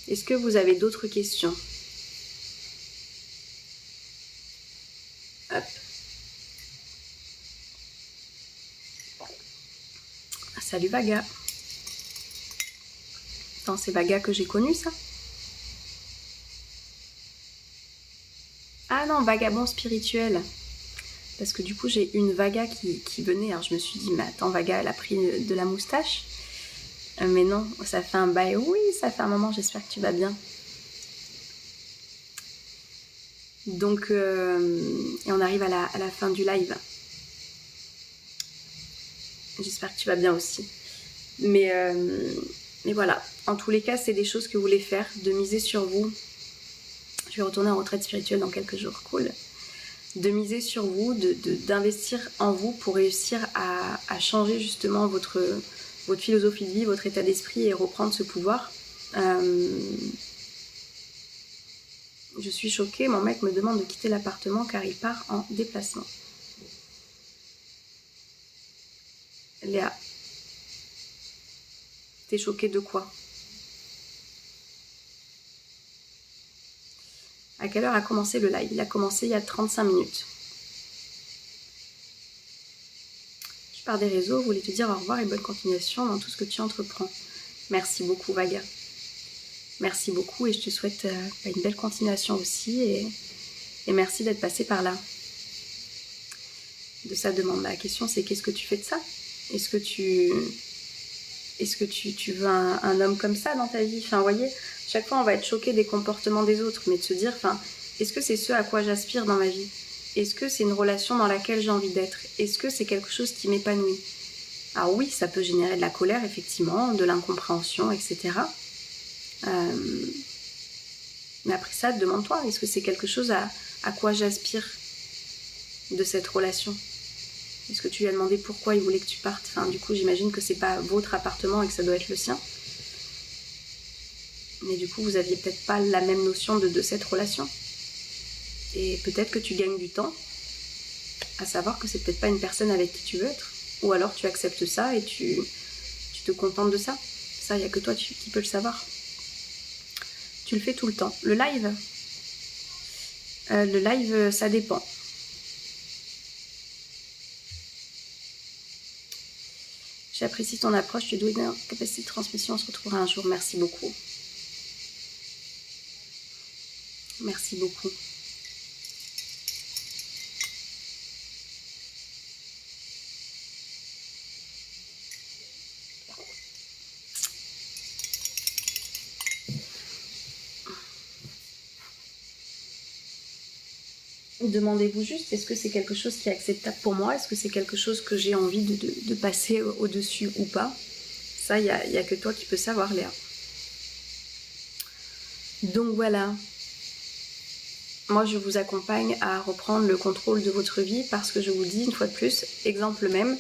Est-ce que vous avez d'autres questions ? Salut Vaga. Attends, c'est Vaga que j'ai connu ça? Ah non, vagabond spirituel. Parce que du coup, j'ai une Vaga qui venait. Alors je me suis dit, mais attends, Vaga, elle a pris de la moustache. Mais non, ça fait un bail. Oui, ça fait un moment, j'espère que tu vas bien. Donc, et on arrive à la fin du live. J'espère que tu vas bien aussi. Mais voilà, en tous les cas, c'est des choses que vous voulez faire, de miser sur vous. Je vais retourner en retraite spirituelle dans quelques jours, cool. De miser sur vous, d'investir en vous pour réussir à changer justement votre philosophie de vie, votre état d'esprit et reprendre ce pouvoir. Je suis choquée, mon mec me demande de quitter l'appartement car il part en déplacement. Léa, t'es choquée de quoi? À quelle heure a commencé le live? Il a commencé il y a 35 minutes. Je pars des réseaux, voulais te dire au revoir et bonne continuation dans tout ce que tu entreprends. Merci beaucoup Vaga. Merci beaucoup et je te souhaite une belle continuation aussi et merci d'être passé par là. De sa demande, la question c'est qu'est-ce que tu fais de ça? Est-ce que tu veux un homme comme ça dans ta vie? Enfin, vous voyez, chaque fois on va être choqué des comportements des autres, mais de se dire, enfin, est-ce que c'est ce à quoi j'aspire dans ma vie? Est-ce que c'est une relation dans laquelle j'ai envie d'être? Est-ce que c'est quelque chose qui m'épanouit? Alors oui, ça peut générer de la colère, effectivement, de l'incompréhension, etc. Mais après ça, demande-toi, est-ce que c'est quelque chose à quoi j'aspire de cette relation? Est-ce que tu lui as demandé pourquoi il voulait que tu partes? Enfin, du coup, j'imagine que c'est pas votre appartement et que ça doit être le sien. Mais du coup, vous aviez peut-être pas la même notion de cette relation. Et peut-être que tu gagnes du temps à savoir que c'est peut-être pas une personne avec qui tu veux être. Ou alors tu acceptes ça et tu te contentes de ça. Ça, il n'y a que toi qui peux le savoir. Tu le fais tout le temps. Le live, ça dépend. J'apprécie ton approche, tu dois une capacité de transmission, on se retrouvera un jour. Merci beaucoup. Merci beaucoup. Demandez-vous juste, est-ce que c'est quelque chose qui est acceptable pour moi? Est-ce que c'est quelque chose que j'ai envie de passer au-dessus ou pas? Ça, il n'y a que toi qui peux savoir, Léa. Donc voilà. Moi, je vous accompagne à reprendre le contrôle de votre vie parce que je vous dis, une fois de plus, exemple même,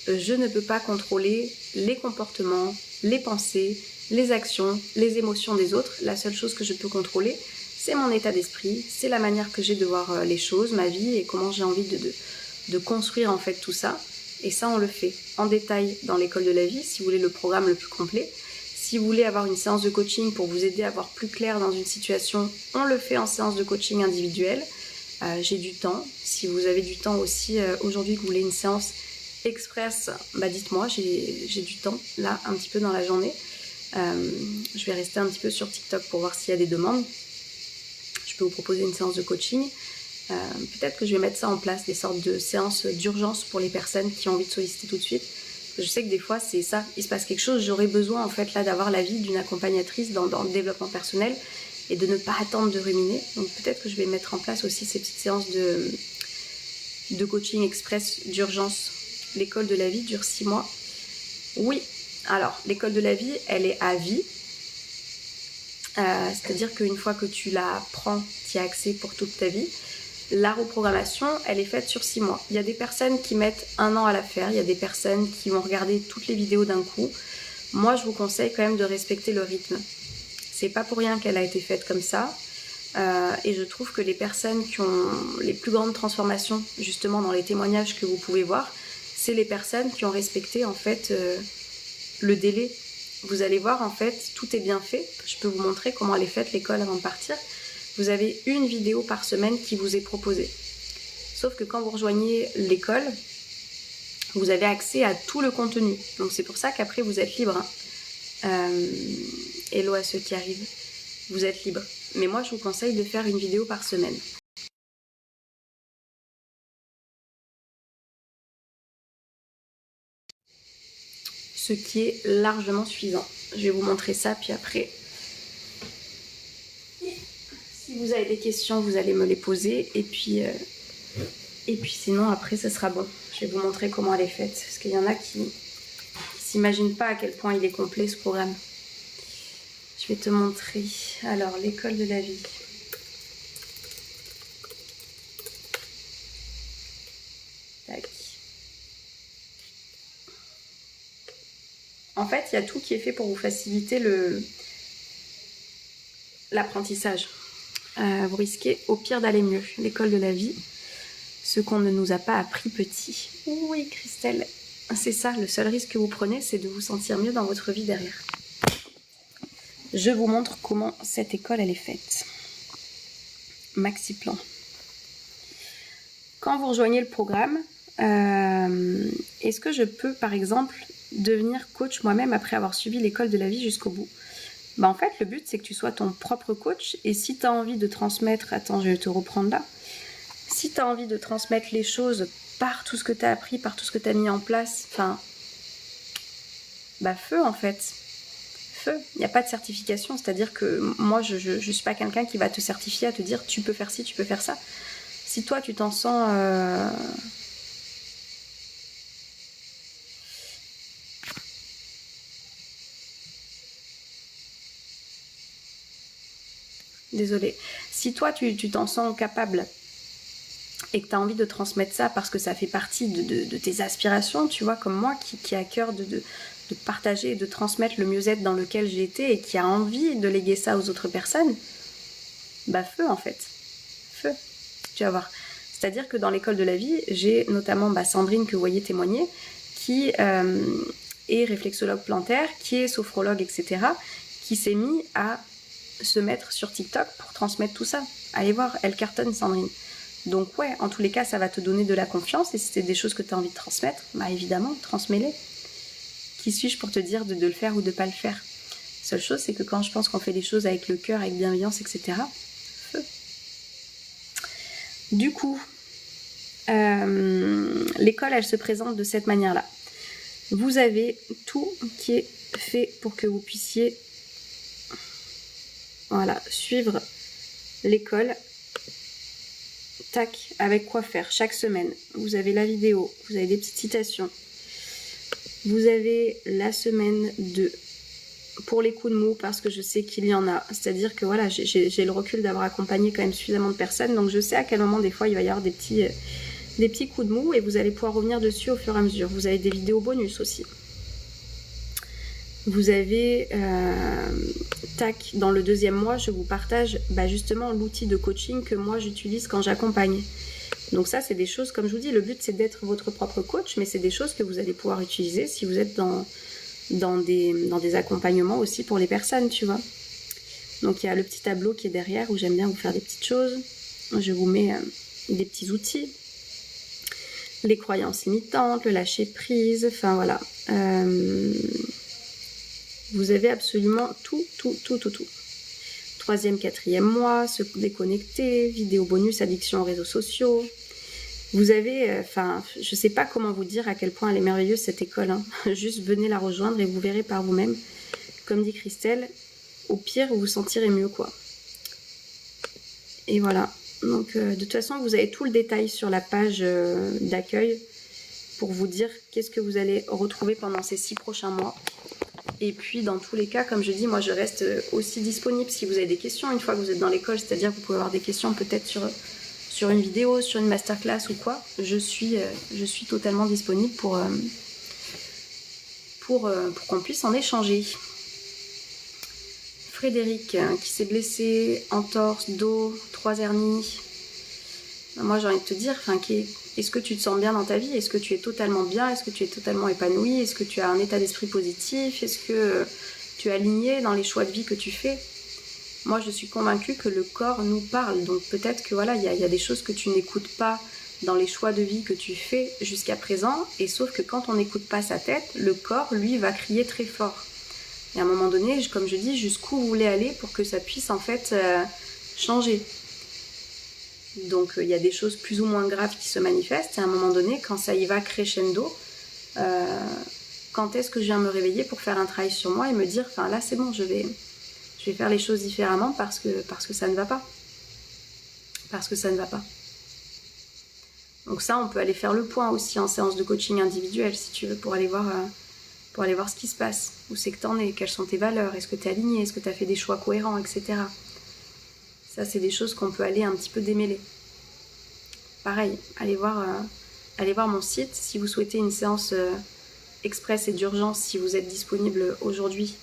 je ne peux pas contrôler les comportements, les pensées, les actions, les émotions des autres. La seule chose que je peux contrôler, c'est mon état d'esprit, c'est la manière que j'ai de voir les choses, ma vie et comment j'ai envie de construire en fait tout ça. Et ça, on le fait en détail dans l'école de la vie, si vous voulez le programme le plus complet. Si vous voulez avoir une séance de coaching pour vous aider à voir plus clair dans une situation, on le fait en séance de coaching individuelle. J'ai du temps. Si vous avez du temps aussi aujourd'hui que vous voulez une séance express, bah dites-moi, j'ai du temps là un petit peu dans la journée. Je vais rester un petit peu sur TikTok pour voir s'il y a des demandes. Je peux vous proposer une séance de coaching. Peut-être que je vais mettre ça en place, des sortes de séances d'urgence pour les personnes qui ont envie de solliciter tout de suite. Je sais que des fois c'est ça, il se passe quelque chose, j'aurais besoin en fait là d'avoir l'avis d'une accompagnatrice dans le développement personnel et de ne pas attendre de ruminer. Donc peut-être que je vais mettre en place aussi ces petites séances de coaching express d'urgence. L'école de la vie dure 6 mois. Oui, alors l'école de la vie, elle est à vie. C'est-à-dire qu'une fois que tu la prends, tu y as accès pour toute ta vie. La reprogrammation, elle est faite sur 6 mois. Il y a des personnes qui mettent 1 an à la faire, il y a des personnes qui vont regarder toutes les vidéos d'un coup. Moi, je vous conseille quand même de respecter le rythme. C'est pas pour rien qu'elle a été faite comme ça. Et je trouve que les personnes qui ont les plus grandes transformations, justement dans les témoignages que vous pouvez voir, c'est les personnes qui ont respecté en fait le délai. Vous allez voir, en fait, tout est bien fait. Je peux vous montrer comment elle est faite, l'école, avant de partir. Vous avez une vidéo par semaine qui vous est proposée. Sauf que quand vous rejoignez l'école, vous avez accès à tout le contenu. Donc c'est pour ça qu'après vous êtes libre. Hello à ceux qui arrivent, vous êtes libre. Mais moi je vous conseille de faire une vidéo par semaine. Ce qui est largement suffisant. Je vais vous montrer ça, puis après, si vous avez des questions, vous allez me les poser. Et puis sinon, après, ça sera bon. Je vais vous montrer comment elle est faite. Parce qu'il y en a qui s'imaginent pas à quel point il est complet, ce programme. Je vais te montrer. Alors, l'école de la vie. Tac. En fait, il y a tout qui est fait pour vous faciliter l'apprentissage. Vous risquez au pire d'aller mieux. L'école de la vie, ce qu'on ne nous a pas appris petit. Oui, Christelle, c'est ça, le seul risque que vous prenez, c'est de vous sentir mieux dans votre vie derrière. Je vous montre comment cette école, elle est faite. Maxiplan. Quand vous rejoignez le programme, est-ce que je peux, par exemple, devenir coach moi-même après avoir suivi l'école de la vie jusqu'au bout? En fait, le but, c'est que tu sois ton propre coach. Et si tu as envie de transmettre... Attends, je vais te reprendre là. Si tu as envie de transmettre les choses par tout ce que tu as appris, par tout ce que tu as mis en place, enfin... feu, en fait. Feu. Il n'y a pas de certification. C'est-à-dire que moi, je ne suis pas quelqu'un qui va te certifier à te dire tu peux faire ci, tu peux faire ça. Si toi, tu t'en sens... Désolée. Si toi, tu t'en sens capable et que tu as envie de transmettre ça parce que ça fait partie de tes aspirations, tu vois, comme moi, qui a à cœur de partager et de transmettre le mieux-être dans lequel j'ai été et qui a envie de léguer ça aux autres personnes, feu, en fait. Feu. Tu vas voir. C'est-à-dire que dans l'école de la vie, j'ai notamment Sandrine, que vous voyez témoigner, qui est réflexologue plantaire, qui est sophrologue, etc., qui s'est mis à se mettre sur TikTok pour transmettre tout ça. Allez voir, elle cartonne, Sandrine. Donc ouais, en tous les cas, ça va te donner de la confiance, et si c'est des choses que tu as envie de transmettre, évidemment, transmets-les. Qui suis-je pour te dire de le faire ou de ne pas le faire? Seule chose, c'est que quand je pense qu'on fait des choses avec le cœur, avec bienveillance, etc., feu. Du coup, l'école, elle se présente de cette manière-là. Vous avez tout qui est fait pour que vous puissiez suivre l'école, tac, avec quoi faire chaque semaine. Vous avez la vidéo, vous avez des petites citations, vous avez la semaine pour les coups de mou, parce que je sais qu'il y en a, c'est-à-dire que voilà, j'ai le recul d'avoir accompagné quand même suffisamment de personnes, donc je sais à quel moment des fois il va y avoir des petits coups de mou, et vous allez pouvoir revenir dessus au fur et à mesure. Vous avez des vidéos bonus aussi. Vous avez, tac, dans le 2e mois, je vous partage justement l'outil de coaching que moi j'utilise quand j'accompagne. Donc ça, c'est des choses, comme je vous dis, le but c'est d'être votre propre coach, mais c'est des choses que vous allez pouvoir utiliser si vous êtes dans des accompagnements aussi pour les personnes, tu vois. Donc il y a le petit tableau qui est derrière où j'aime bien vous faire des petites choses. Je vous mets des petits outils. Les croyances limitantes, le lâcher prise, enfin voilà. Vous avez absolument tout. 3e, 4e mois, se déconnecter, vidéo bonus, addiction aux réseaux sociaux. Vous avez, je sais pas comment vous dire à quel point elle est merveilleuse cette école. Hein. Juste venez la rejoindre et vous verrez par vous-même. Comme dit Christelle, au pire, vous vous sentirez mieux, quoi. Et voilà. Donc, de toute façon, vous avez tout le détail sur la page d'accueil pour vous dire qu'est-ce que vous allez retrouver pendant ces 6 prochains mois. Et puis, dans tous les cas, comme je dis, moi, je reste aussi disponible si vous avez des questions une fois que vous êtes dans l'école. C'est-à-dire que vous pouvez avoir des questions peut-être sur une vidéo, sur une masterclass ou quoi. Je suis totalement disponible pour qu'on puisse en échanger. Frédéric, qui s'est blessé, entorse, dos, 3 hernies. Moi, j'ai envie de te dire, est-ce que tu te sens bien dans ta vie? Est-ce que tu es totalement bien? Est-ce que tu es totalement épanoui? Est-ce que tu as un état d'esprit positif? Est-ce que tu es aligné dans les choix de vie que tu fais? Moi, je suis convaincue que le corps nous parle. Donc peut-être que voilà, il y a des choses que tu n'écoutes pas dans les choix de vie que tu fais jusqu'à présent, et sauf que quand on n'écoute pas sa tête, le corps, lui, va crier très fort. Et à un moment donné, comme je dis, jusqu'où vous voulez aller pour que ça puisse en fait changer. Donc il y a des choses plus ou moins graves qui se manifestent, et à un moment donné, quand ça y va crescendo, quand est-ce que je viens me réveiller pour faire un travail sur moi et me dire, enfin là c'est bon, je vais faire les choses différemment parce que ça ne va pas. Parce que ça ne va pas. Donc ça, on peut aller faire le point aussi en séance de coaching individuel, si tu veux, pour aller voir ce qui se passe. Où c'est que t'en es, quelles sont tes valeurs, est-ce que t'es aligné, est-ce que t'as fait des choix cohérents, etc. Ça, c'est des choses qu'on peut aller un petit peu démêler. Pareil, allez voir mon site. Si vous souhaitez une séance express et d'urgence, si vous êtes disponible aujourd'hui.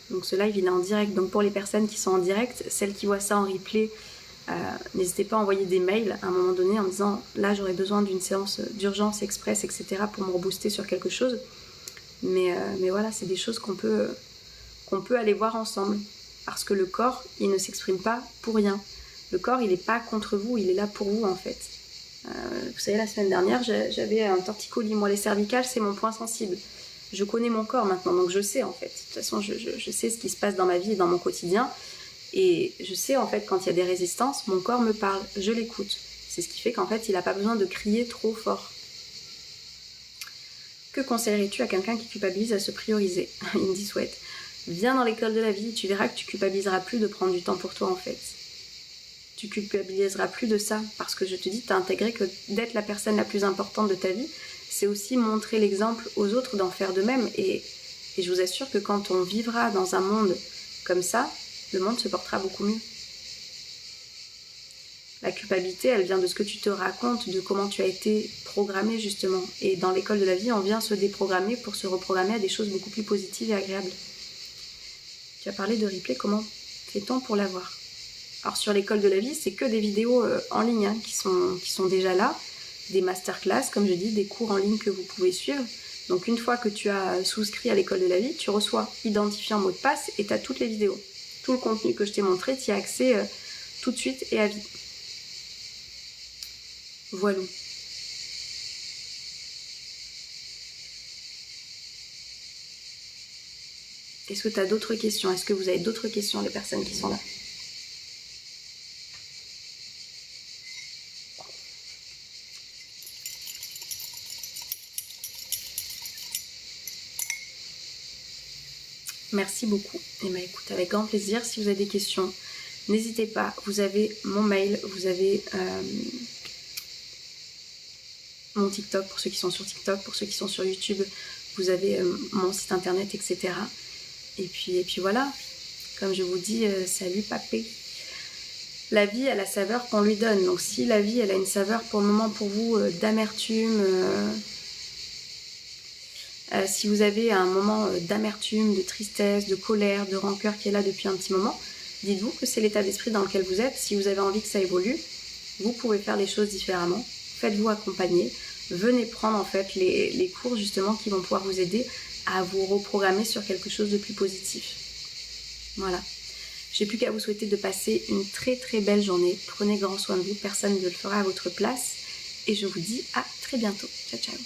Donc ce live, il est en direct. Donc pour les personnes qui sont en direct, celles qui voient ça en replay, n'hésitez pas à envoyer des mails à un moment donné en me disant là j'aurais besoin d'une séance d'urgence express, etc. pour me rebooster sur quelque chose. Mais voilà, c'est des choses qu'on peut aller voir ensemble. Parce que le corps, il ne s'exprime pas pour rien. Le corps, il n'est pas contre vous, il est là pour vous en fait. Vous savez, la semaine dernière, j'avais un torticolis. Moi, les cervicales, c'est mon point sensible. Je connais mon corps maintenant, donc je sais en fait. De toute façon, je sais ce qui se passe dans ma vie et dans mon quotidien. Et je sais en fait quand il y a des résistances, mon corps me parle, je l'écoute. C'est ce qui fait qu'en fait il n'a pas besoin de crier trop fort. Que conseillerais-tu à quelqu'un qui culpabilise à se prioriser? Il me dit souhaite. Viens dans l'école de la vie, tu verras que tu culpabiliseras plus de prendre du temps pour toi en fait. Tu culpabiliseras plus de ça parce que je te dis, tu as intégré que d'être la personne la plus importante de ta vie, c'est aussi montrer l'exemple aux autres d'en faire de même. Et je vous assure que quand on vivra dans un monde comme ça, le monde se portera beaucoup mieux. La culpabilité, elle vient de ce que tu te racontes, de comment tu as été programmé justement. Et dans l'école de la vie, on vient se déprogrammer pour se reprogrammer à des choses beaucoup plus positives et agréables. Tu as parlé de replay, comment fait-on pour l'avoir? Alors sur l'école de la vie, c'est que des vidéos en ligne hein, qui sont déjà là, des masterclass, comme je dis, des cours en ligne que vous pouvez suivre. Donc une fois que tu as souscrit à l'école de la vie, tu reçois identifiant mot de passe et tu as toutes les vidéos. Tout le contenu que je t'ai montré, tu y as accès tout de suite et à vie. Voilà. Est-ce que tu as d'autres questions? Est-ce que vous avez d'autres questions, les personnes qui sont là? Merci beaucoup. Et bien écoute, avec grand plaisir, si vous avez des questions, n'hésitez pas, vous avez mon mail, vous avez mon TikTok pour ceux qui sont sur TikTok, pour ceux qui sont sur YouTube, vous avez mon site internet, etc. Et puis voilà, comme je vous dis, salut papé. La vie a la saveur qu'on lui donne, donc si la vie elle a une saveur pour le moment pour vous d'amertume, si vous avez un moment d'amertume, de tristesse, de colère, de rancœur qui est là depuis un petit moment, dites-vous que c'est l'état d'esprit dans lequel vous êtes. Si vous avez envie que ça évolue, vous pouvez faire les choses différemment. Faites-vous accompagner. Venez prendre en fait les cours justement qui vont pouvoir vous aider à vous reprogrammer sur quelque chose de plus positif. Voilà. J'ai plus qu'à vous souhaiter de passer une très très belle journée. Prenez grand soin de vous, personne ne le fera à votre place. Et je vous dis à très bientôt. Ciao ciao.